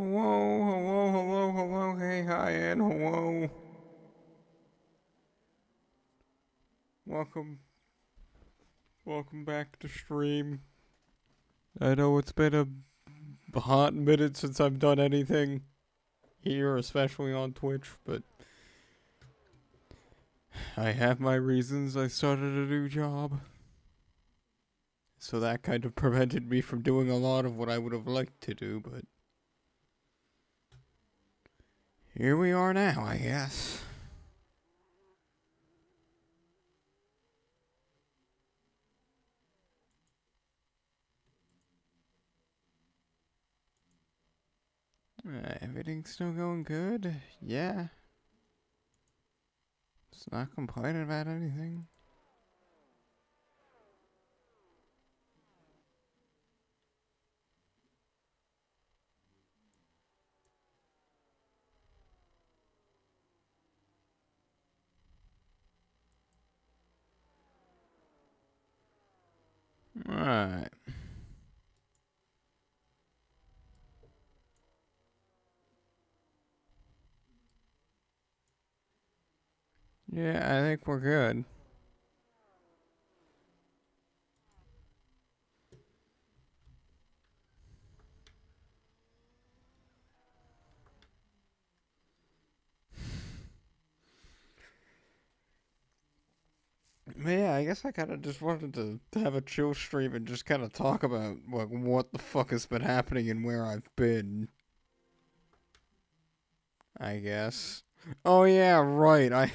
Hello, hello, hello, hello, hey, hi, and hello. Welcome, welcome back to stream. I know it's been a hot minute since I've done anything here, especially on Twitch, but I have my reasons. I started a new job, so that kind of prevented me from doing a lot of what I would have liked to do, but here we are now, I guess. Everything's still going good? Yeah. It's not complaining about anything. Alright. Yeah, I think we're good. Yeah, I guess I kind of just wanted to have a chill stream and just kind of talk about like what the fuck has been happening and where I've been. I guess. Oh yeah, right. I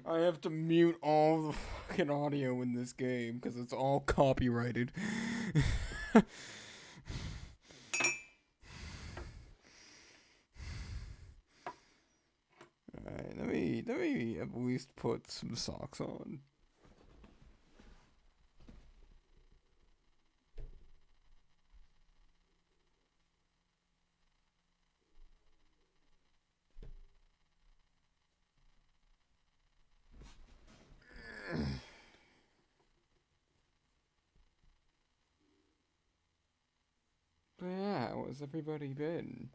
have to mute all the fucking audio in this game because it's all copyrighted. Alright, let me at least put some socks on. But yeah, how's everybody been?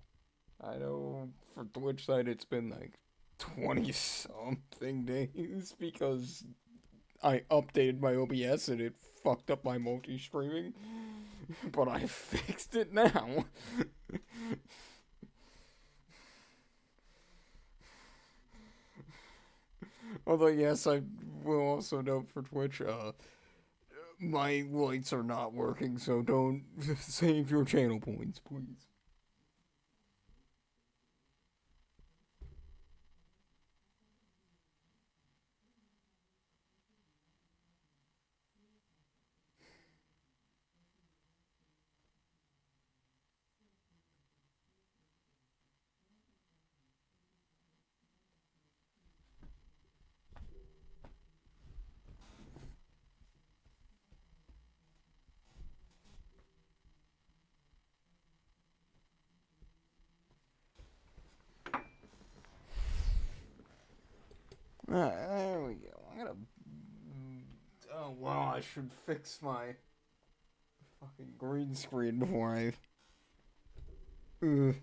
I know for Twitch side it's been like 20 something days because I updated my OBS and it fucked up my multi streaming, but I fixed it now. Although, yes, I will also note for Twitch, my lights are not working, so don't save your channel points, please. There we go. I'm gonna. Oh, wow, I should fix my fucking green screen before I. Ugh.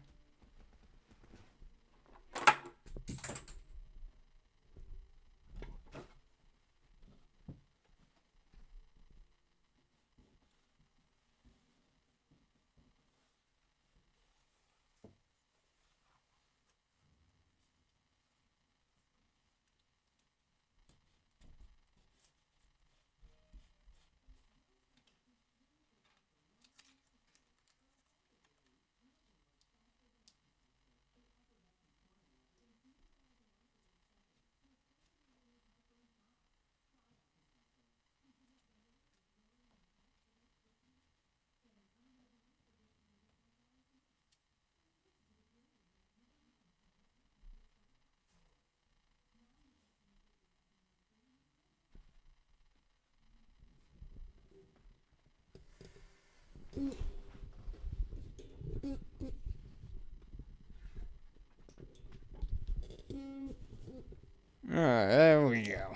Alright, there we go.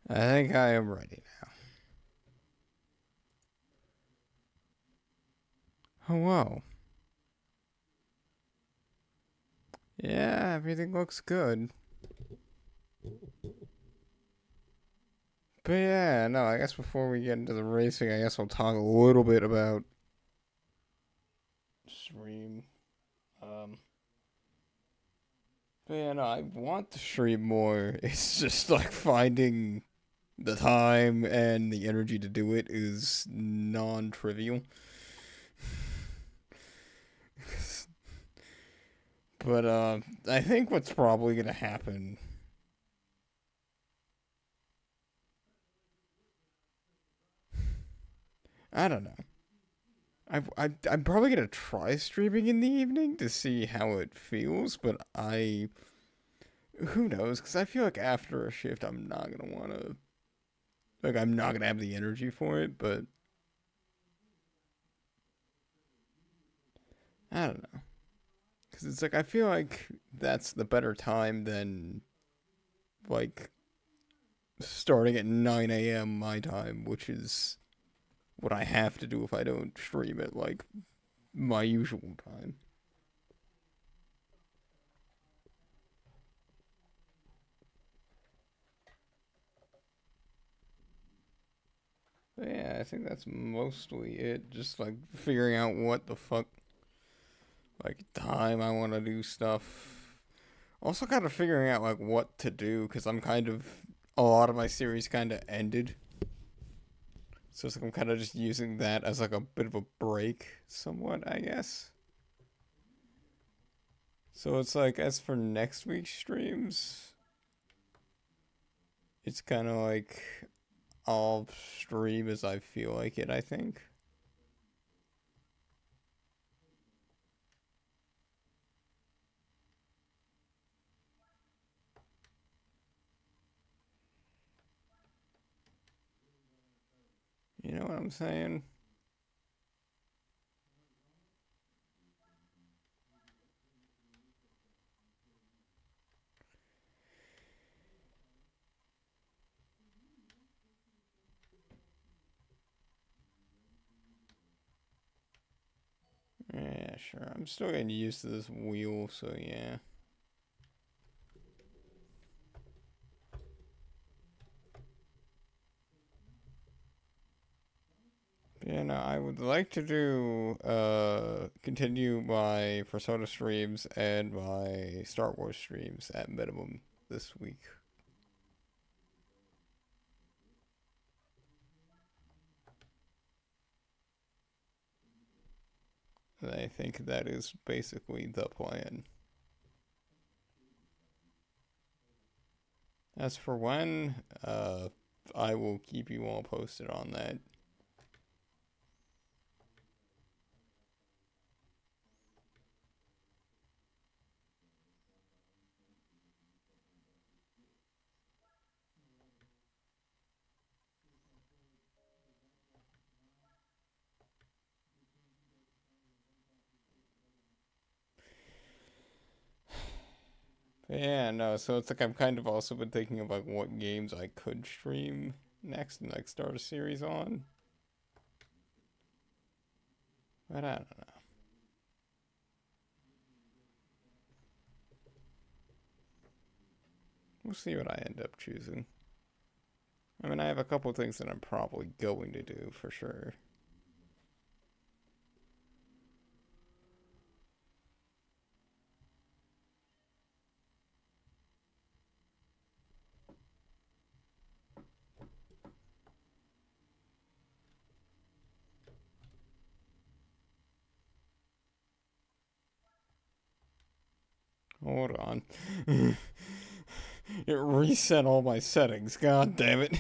I think I am ready now. Oh wow. Yeah, everything looks good. But yeah, no, I guess before we get into the racing, I guess I'll talk a little bit about stream. Um, but yeah, no, I want to stream more. It's just like finding the time and the energy to do it is non-trivial. But I think what's probably gonna happen, I don't know. I'm probably gonna try streaming in the evening to see how it feels, but who knows? Because I feel like after a shift, I'm not gonna wanna, like, I'm not gonna have the energy for it. But I don't know, because it's like I feel like that's the better time than like starting at 9 a.m. my time, which is what I have to do if I don't stream at like my usual time. But yeah, I think that's mostly it. Just like figuring out what the fuck, like, time I want to do stuff. Also, kind of figuring out like what to do because I'm kind of, a lot of my series kind of ended, so it's like I'm kind of just using that as like a bit of a break, somewhat, I guess. So it's like, as for next week's streams, it's kind of like I'll stream as I feel like it. I think. You know what I'm saying? Yeah, sure. I'm still getting used to this wheel, so yeah. Yeah, no, I would like to do continue my Persona streams and my Star Wars streams at minimum this week. And I think that is basically the plan. As for when, I will keep you all posted on that. But yeah, no, so it's like I've kind of also been thinking of like what games I could stream next and like start a series on. But I don't know. We'll see what I end up choosing. I mean, I have a couple of things that I'm probably going to do for sure. Hold on. It reset all my settings. God damn it.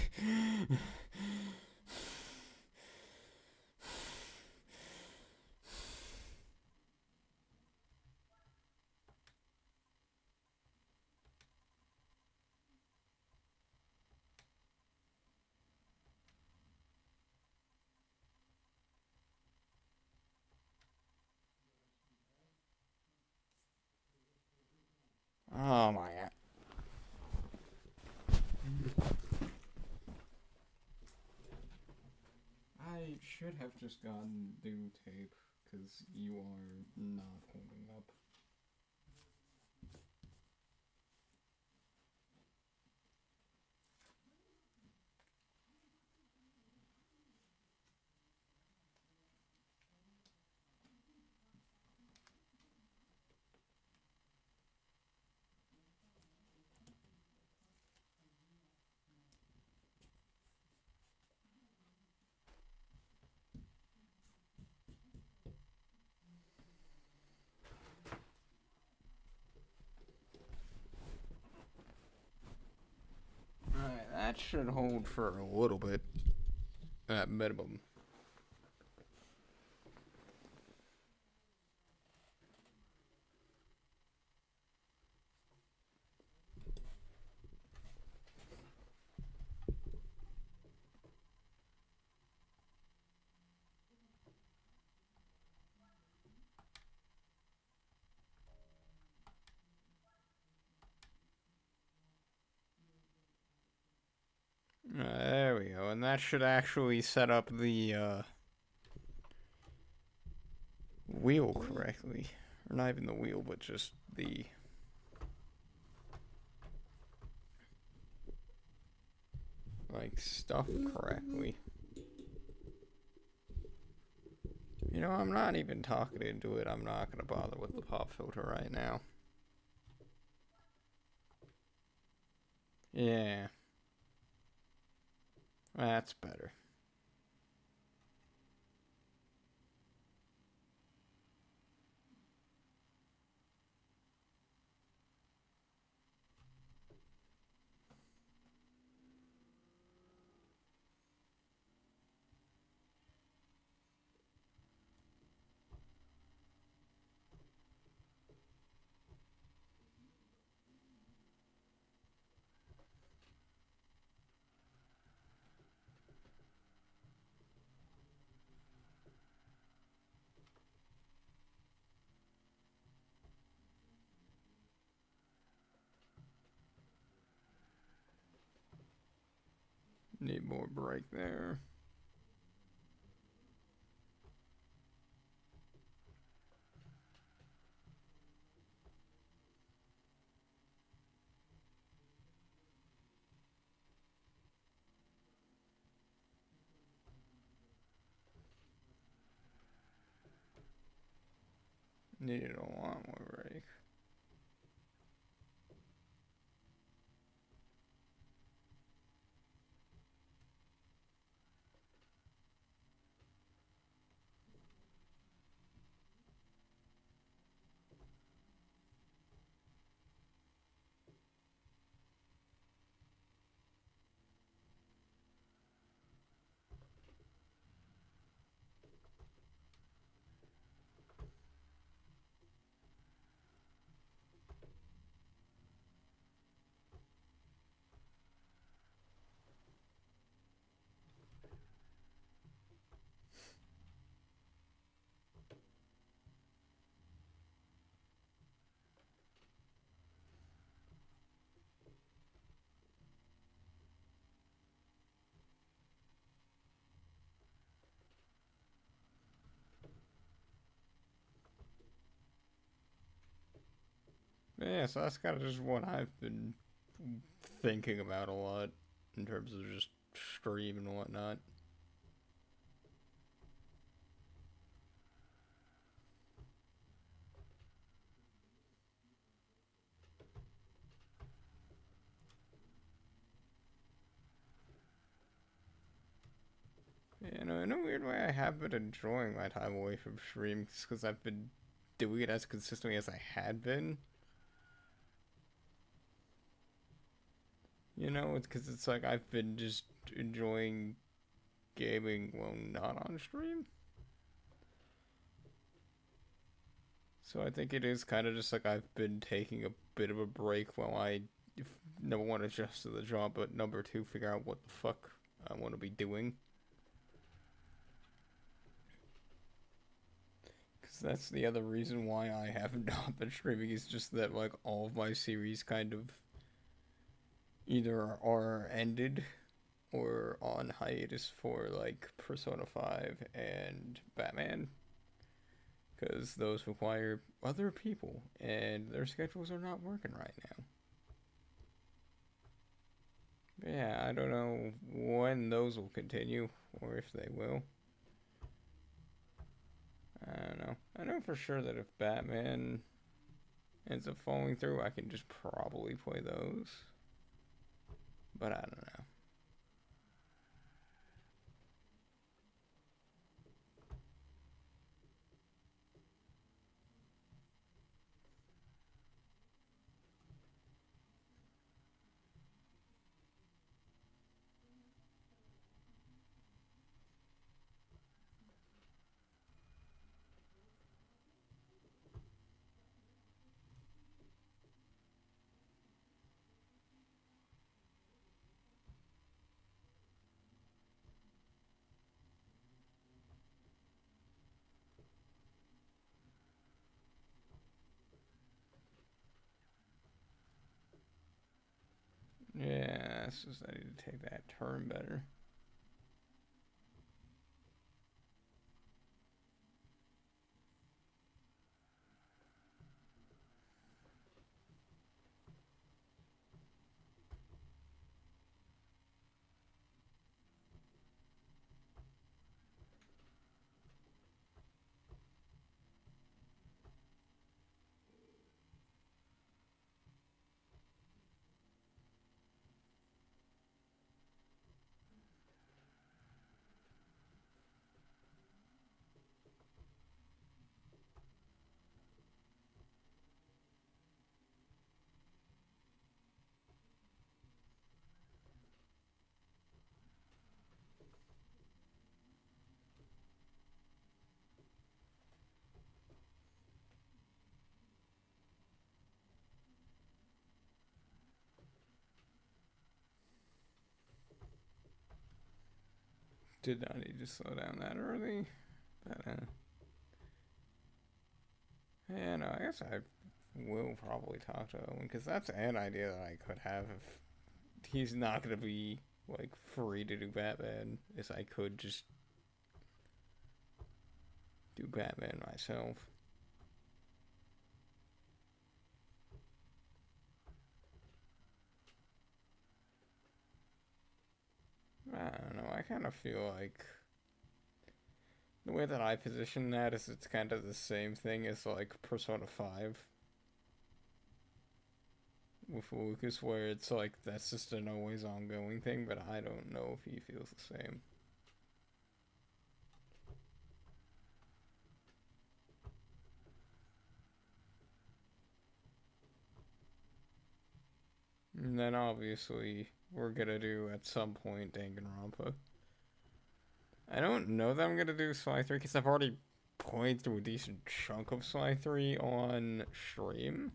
Oh my god. I should have just gotten new tape because you are not holding up. Alright, that should hold for a little bit at minimum. There we go, and that should actually set up the wheel correctly. Or not even the wheel, but just the like stuff correctly. You know, I'm not even talking into it. I'm not gonna bother with the pop filter right now. Yeah. That's better. Need more brake there. Needed a lot more brake. But yeah, so that's kind of just what I've been thinking about a lot in terms of just stream and whatnot. You know, in a weird way, I have been enjoying my time away from streams because I've been doing it as consistently as I had been. You know, it's because it's like I've been just enjoying gaming while not on stream. So I think it is kind of just like I've been taking a bit of a break while I, number one, adjust to the job, but number two, figure out what the fuck I want to be doing. Because that's the other reason why I have not been streaming is just that like all of my series kind of either are ended or on hiatus for like Persona 5 and Batman. because those require other people, and their schedules are not working right now. But yeah, I don't know when those will continue or if they will. I don't know. I know for sure that if Batman ends up falling through, I can just probably play those. But I don't know. Yeah, it's just I need to take that turn better. Did not need to slow down that early. But, yeah, no, I guess I will probably talk to Owen because that's an idea that I could have if he's not going to be, like, free to do Batman. Is I could just do Batman myself. I don't know. I kind of feel like the way that I position that is it's kind of the same thing as like Persona 5 with Lucas, where it's like that's just an always ongoing thing, but I don't know if he feels the same. And then obviously we're gonna do at some point Danganronpa. I don't know that I'm gonna do Sly 3 because I've already played through a decent chunk of Sly 3 on stream.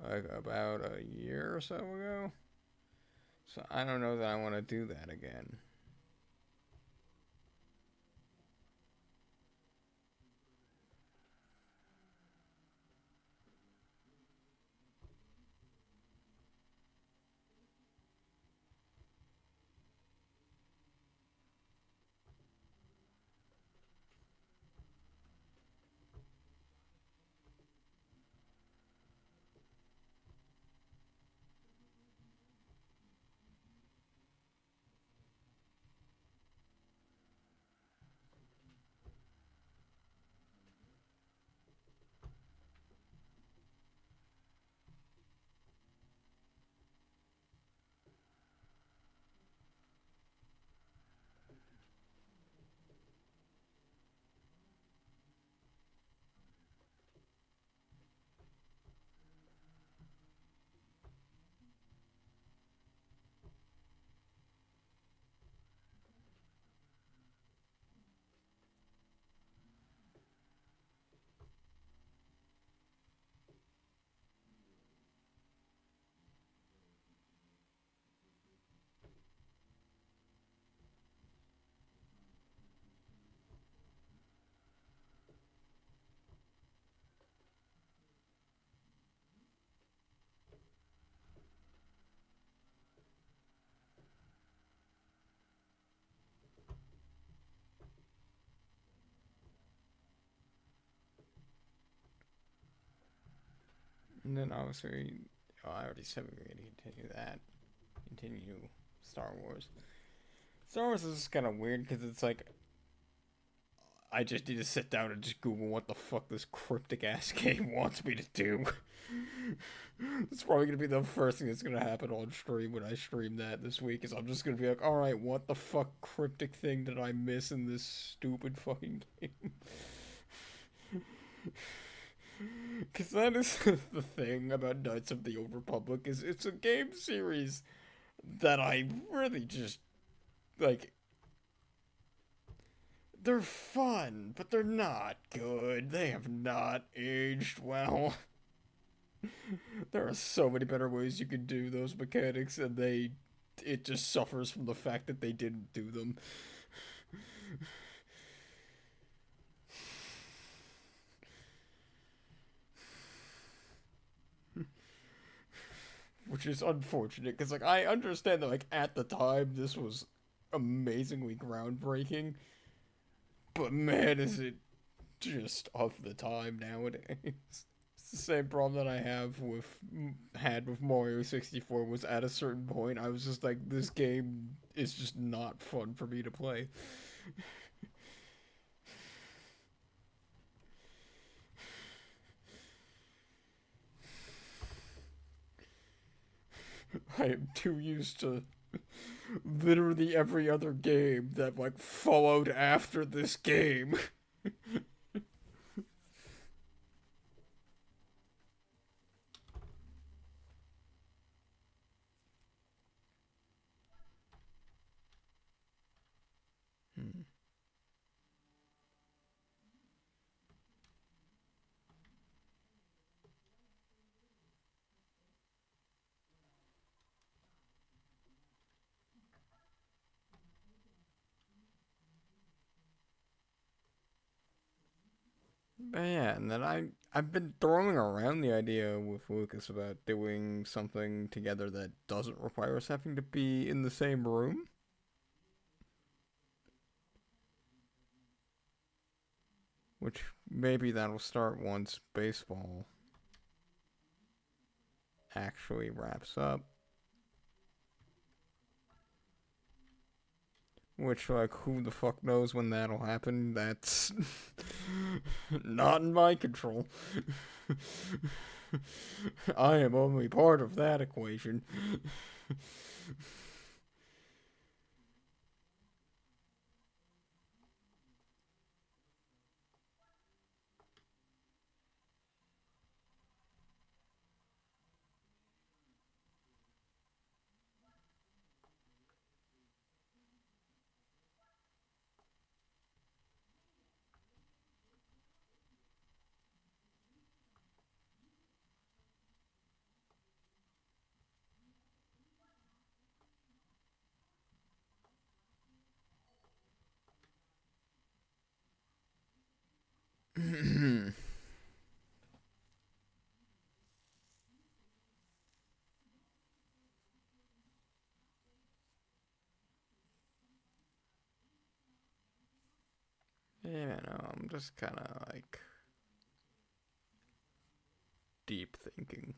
Like about a year or so ago. So I don't know that I want to do that again. And then obviously, oh, I already said we were going to continue that. Continue Star Wars. Star Wars is kind of weird because it's like I just need to sit down and just Google what the fuck this cryptic ass game wants me to do. It's probably gonna be the first thing that's gonna happen on stream when I stream that this week. Is I'm just gonna be like, all right, what the fuck cryptic thing did I miss in this stupid fucking game? Because that is the thing about Knights of the Old Republic is it's a game series that I really just like. They're fun, but they're not good. They have not aged well. There are so many better ways you could do those mechanics, and it just suffers from the fact that they didn't do them. Which is unfortunate, because, like, I understand that, like, at the time, this was amazingly groundbreaking, but man, is it just of the time nowadays. It's the same problem that I had with Mario 64 was at a certain point I was just like this game is just not fun for me to play. I am too used to literally every other game that like followed after this game. Hmm. But yeah, and then I've been throwing around the idea with Lucas about doing something together that doesn't require us having to be in the same room. Which maybe that'll start once baseball actually wraps up. Which, like, who the fuck knows when that'll happen? That's not in my control. I am only part of that equation. Yeah, no, I'm just kind of like deep thinking,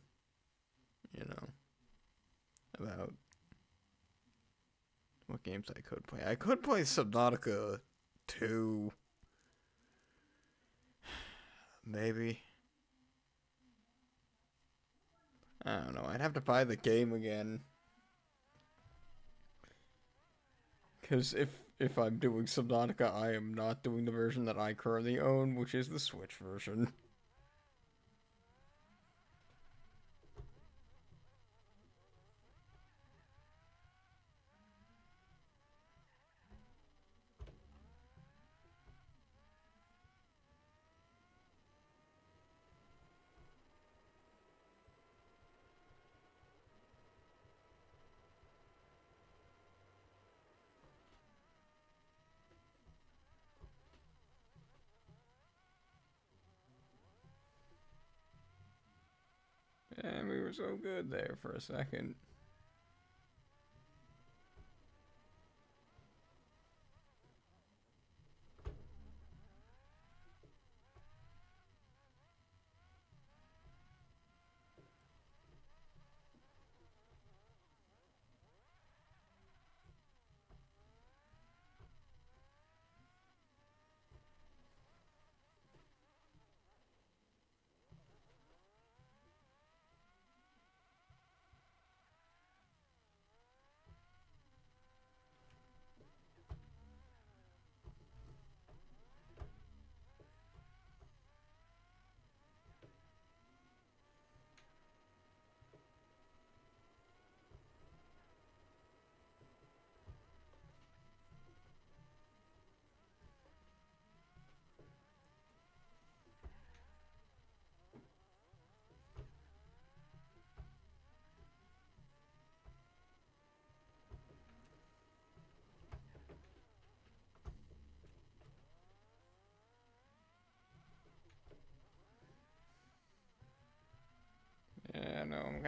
you know, about what games I could play. I could play Subnautica 2, maybe. I don't know. I'd have to buy the game again. Because if I'm doing Subnautica, I am not doing the version that I currently own, which is the Switch version. And we were so good there for a second.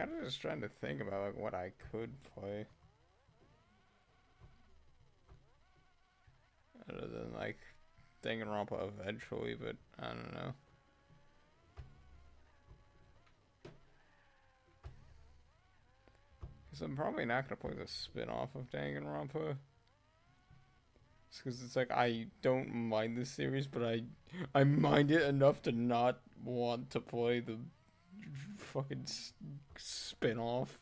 kind of just trying to think about like what I could play other than like Danganronpa eventually, but I don't know. Because I'm probably not gonna play the spin-off of Danganronpa. Because it's like I don't mind this series, but I mind it enough to not want to play the fucking spin-off.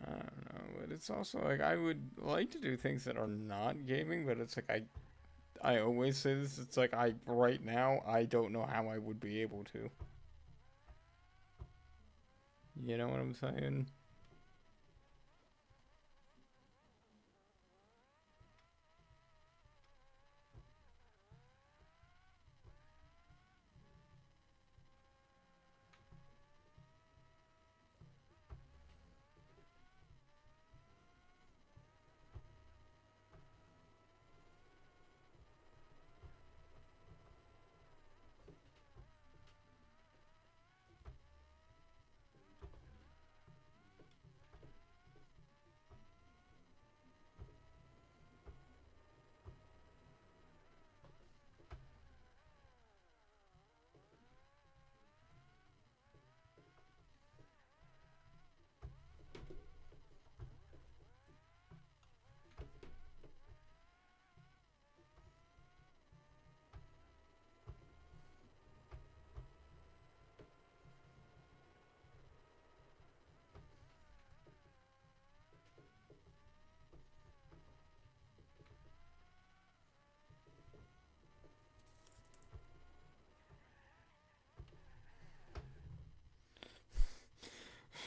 I don't know, but it's also like I would like to do things that are not gaming, but it's like I always say this. It's like I right now I don't know how I would be able to. You know what I'm saying?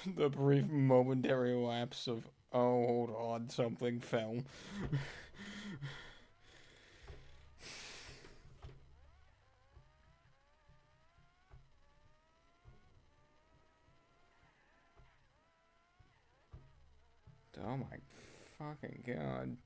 The brief momentary lapse of oh hold on something fell. Oh my fucking god.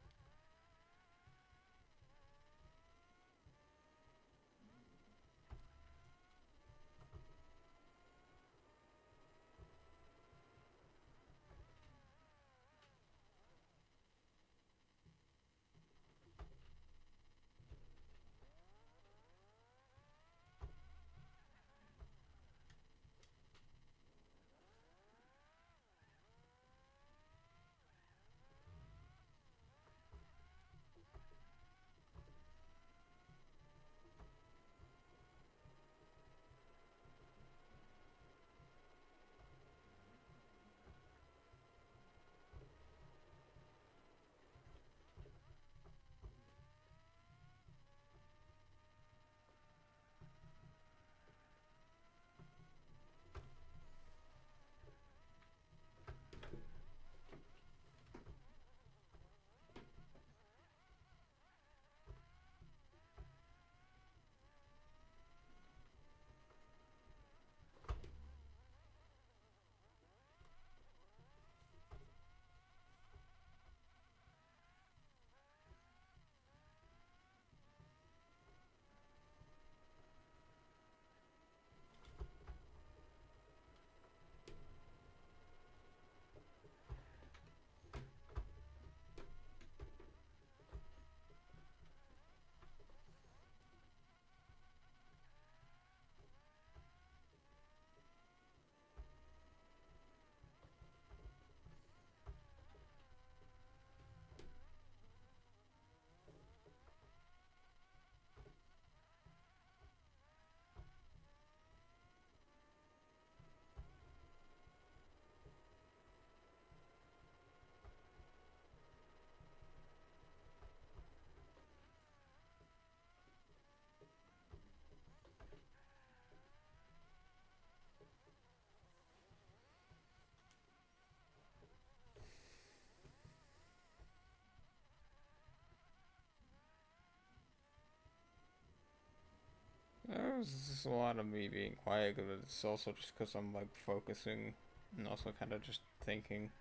There's just a lot of me being quiet, but it's also just because I'm like focusing and also kind of just thinking.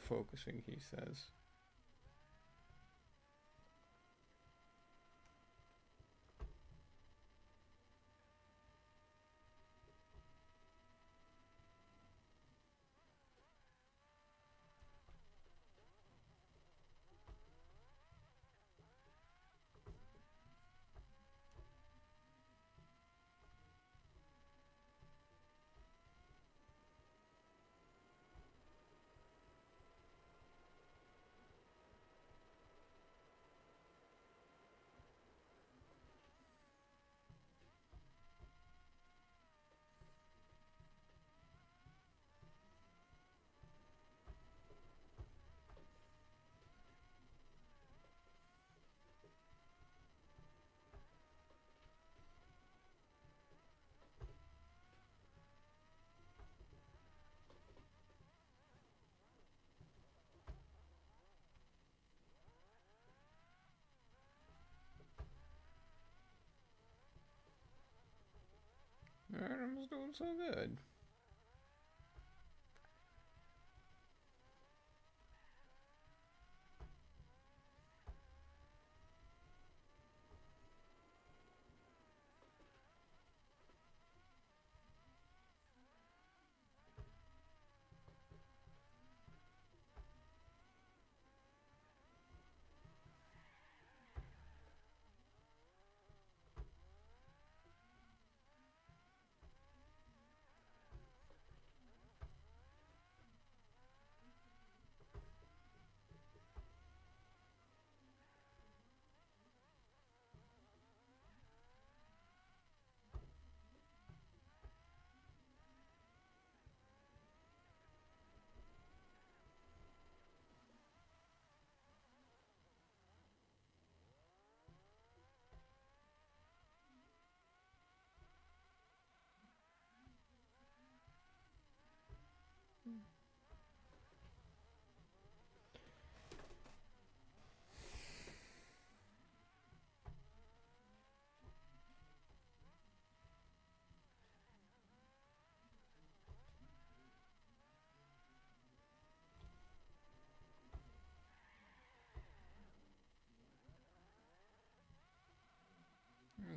Focusing, he says. Adam's doing so good.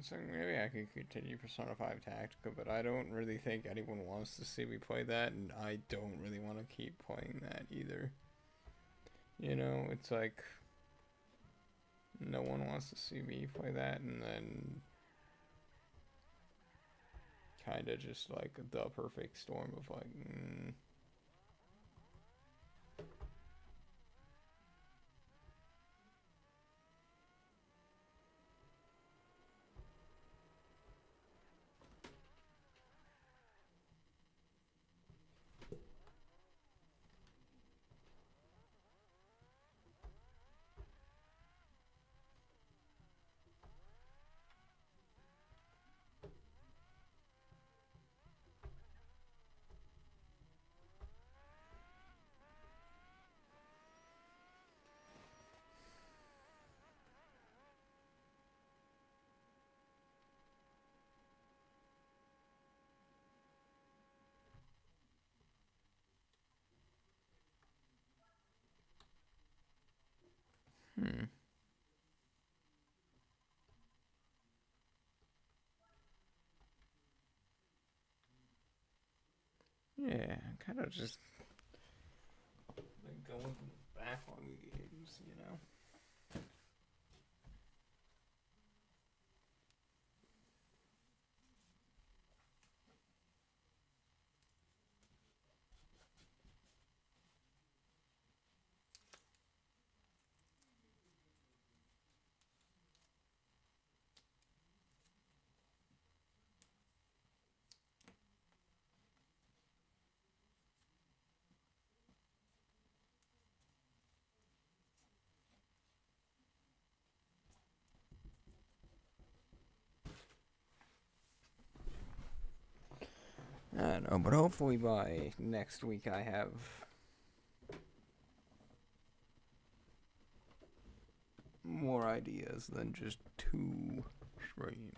So maybe I could continue Persona 5 Tactica, but I don't really think anyone wants to see me play that, and I don't really want to keep playing that either. You know, it's like no one wants to see me play that, and then kind of just like the perfect storm of like, hmm. Yeah, kind of just like going back on games, you know? I don't know, but hopefully by next week I have more ideas than just two streams.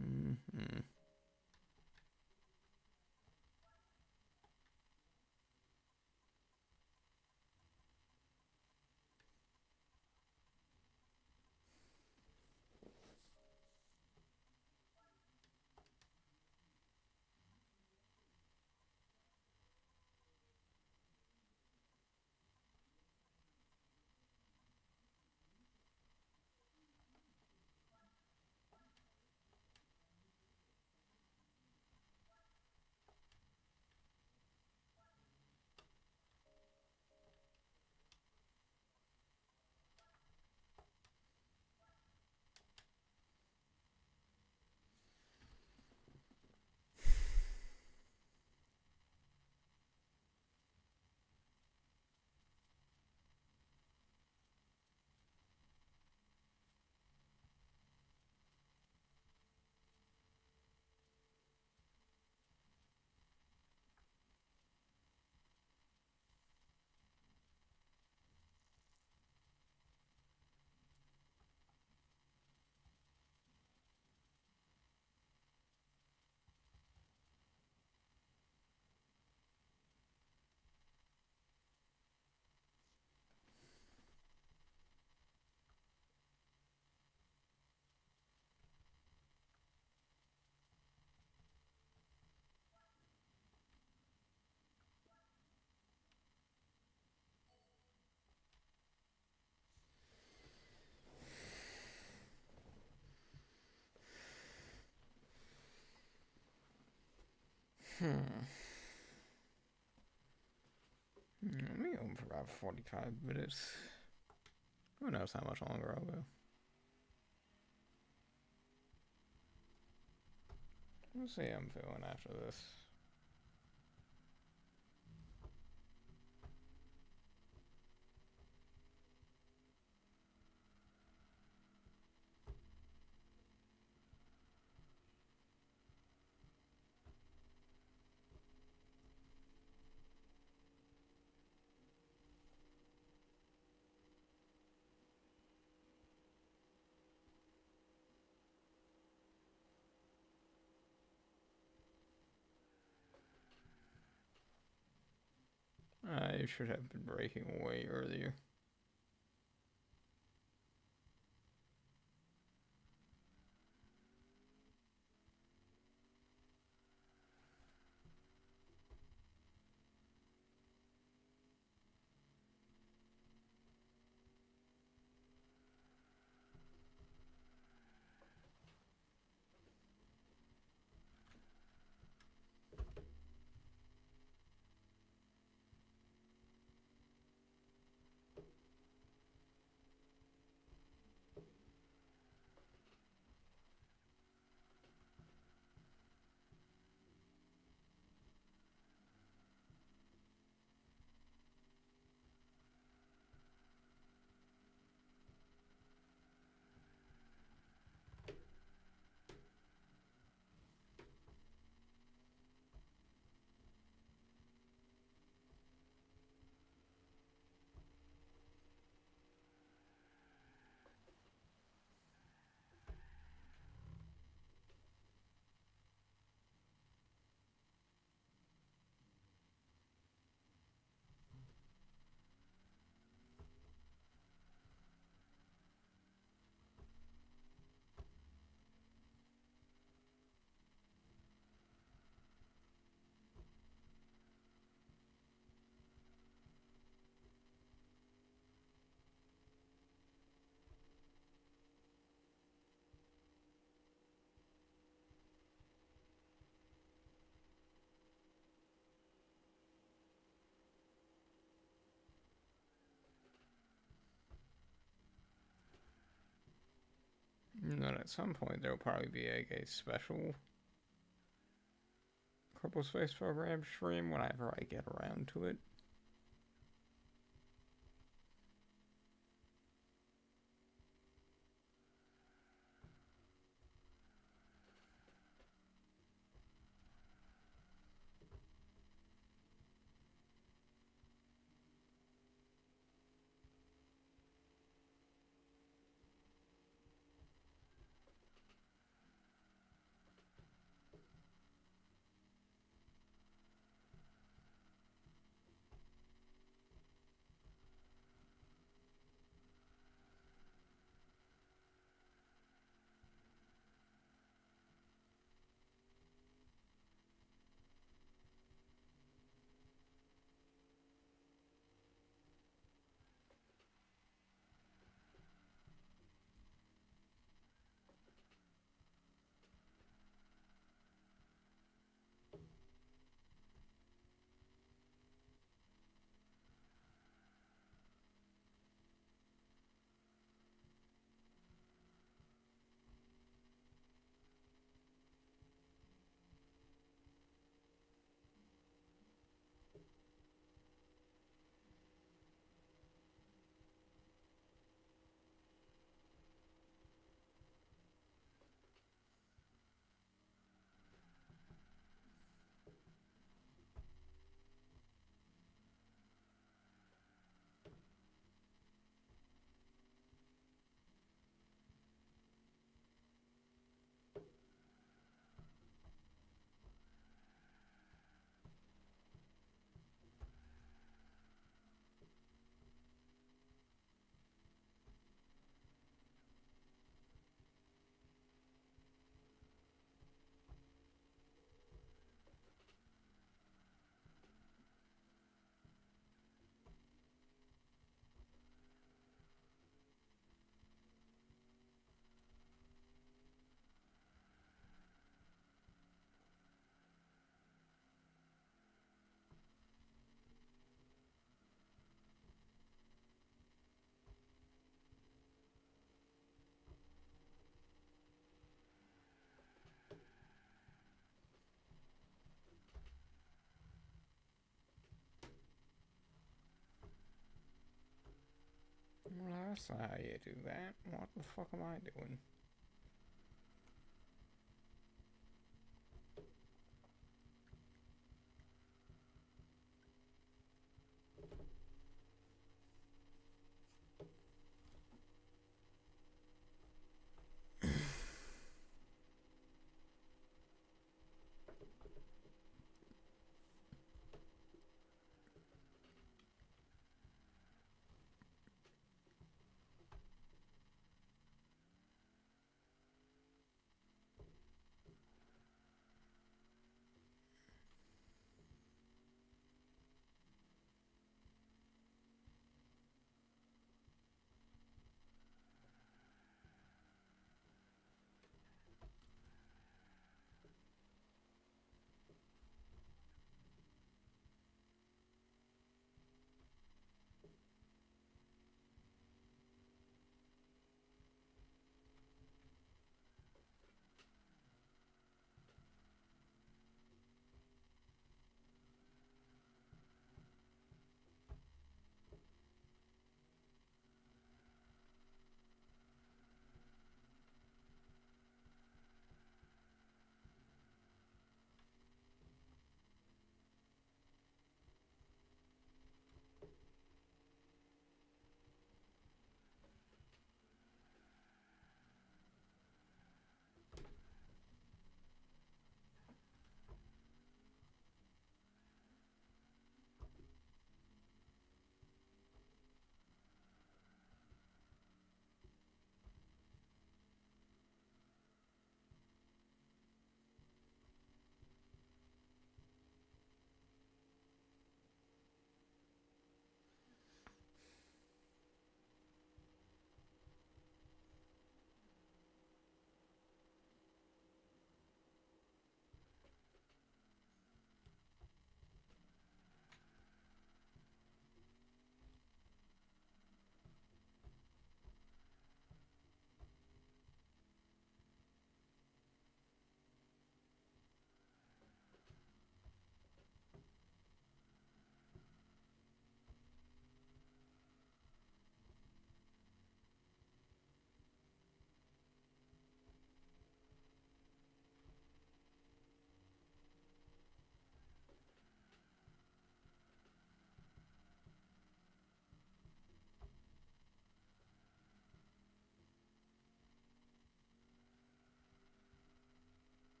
Mm-hmm. Hmm. Let me go for about 45 minutes. Who knows how much longer I'll go. We'll see how I'm feeling after this. I should have been breaking way earlier. And then at some point there'll probably be a special Corporal Space Program stream whenever I get around to it. That's not how you do that. What the fuck am I doing?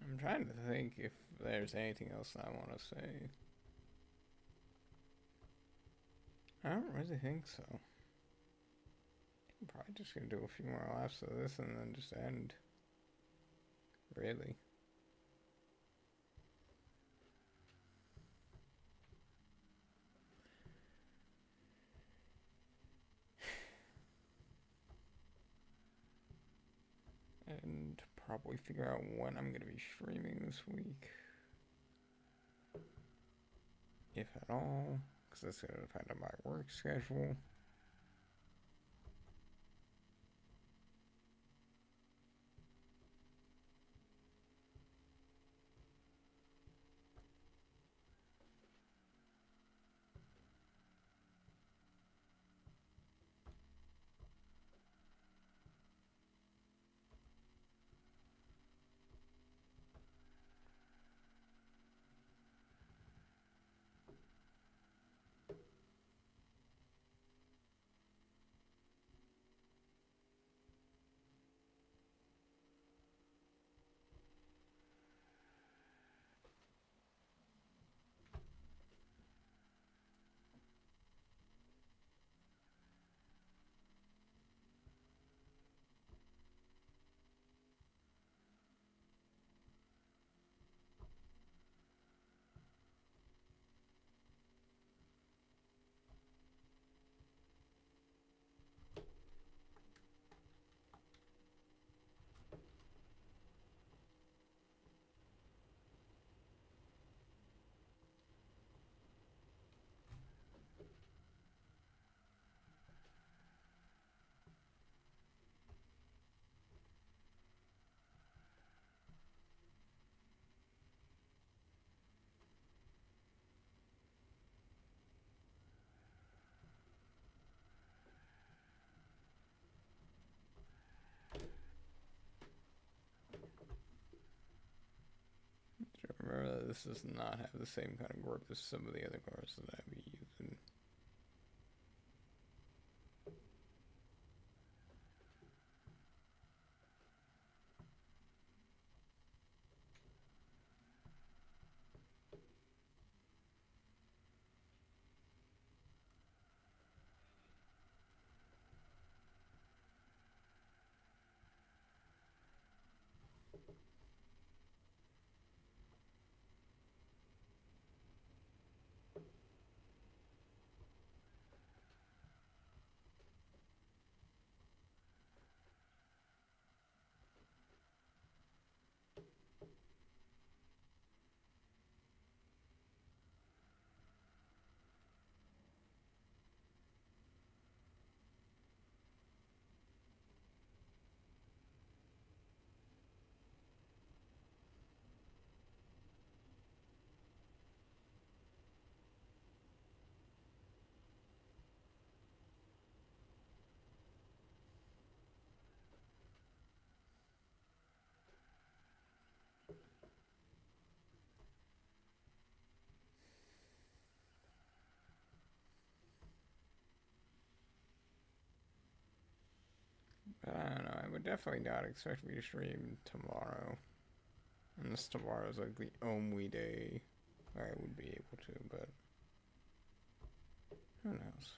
I'm trying to think if there's anything else I want to say. I don't really think so. I'm probably just gonna do a few more laps of this and then just end. Really. And probably figure out when I'm gonna be streaming this week. If at all. Because that's gonna depend on my work schedule. remember that this does not have the same kind of grip as some of the other cars that I'd be using. But I don't know. I would definitely not expect me to stream tomorrow. Unless tomorrow's like the only day I would be able to, but who knows?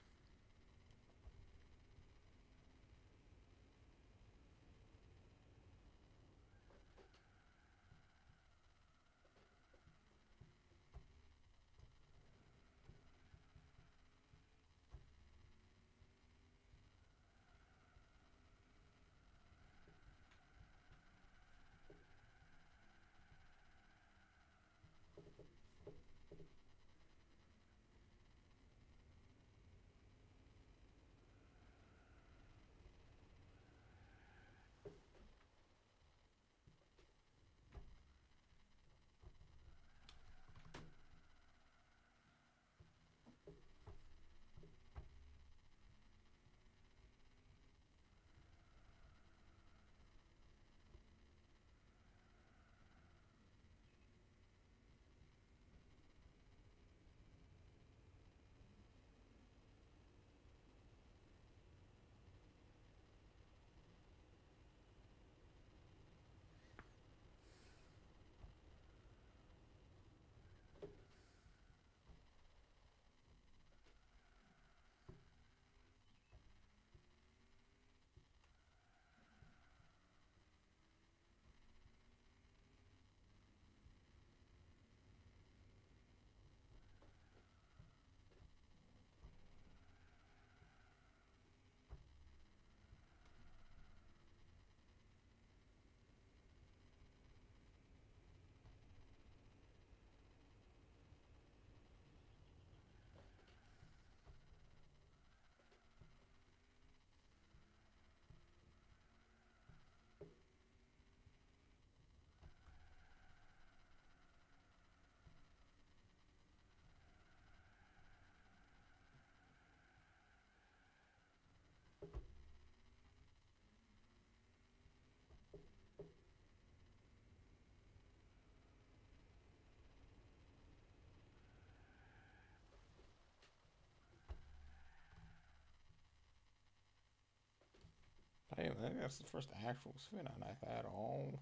Hey, I think that's the first actual spin on I've had all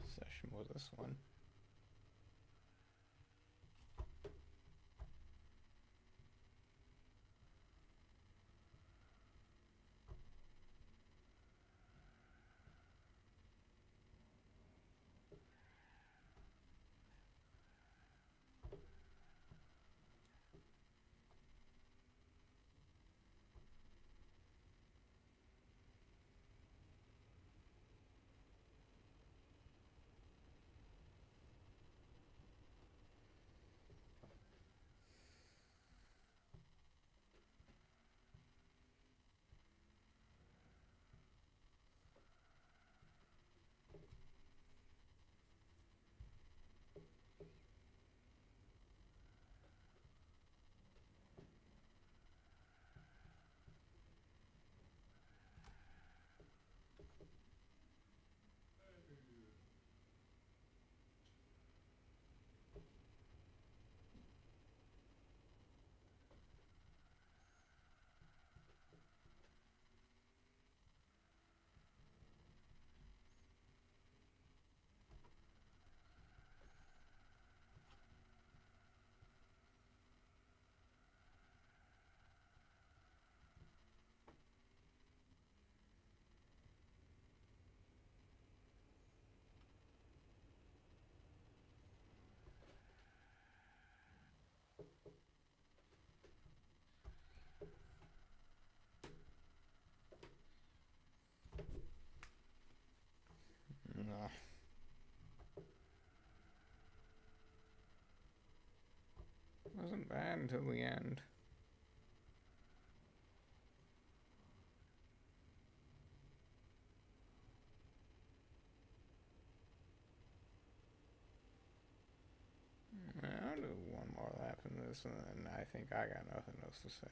session with this one. bad until the end. I'll do one more lap in this, and then I think I got nothing else to say.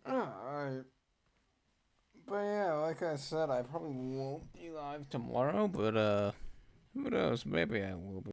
Alright. But yeah, like I said, I probably won't be live tomorrow, but who knows? Maybe I will be.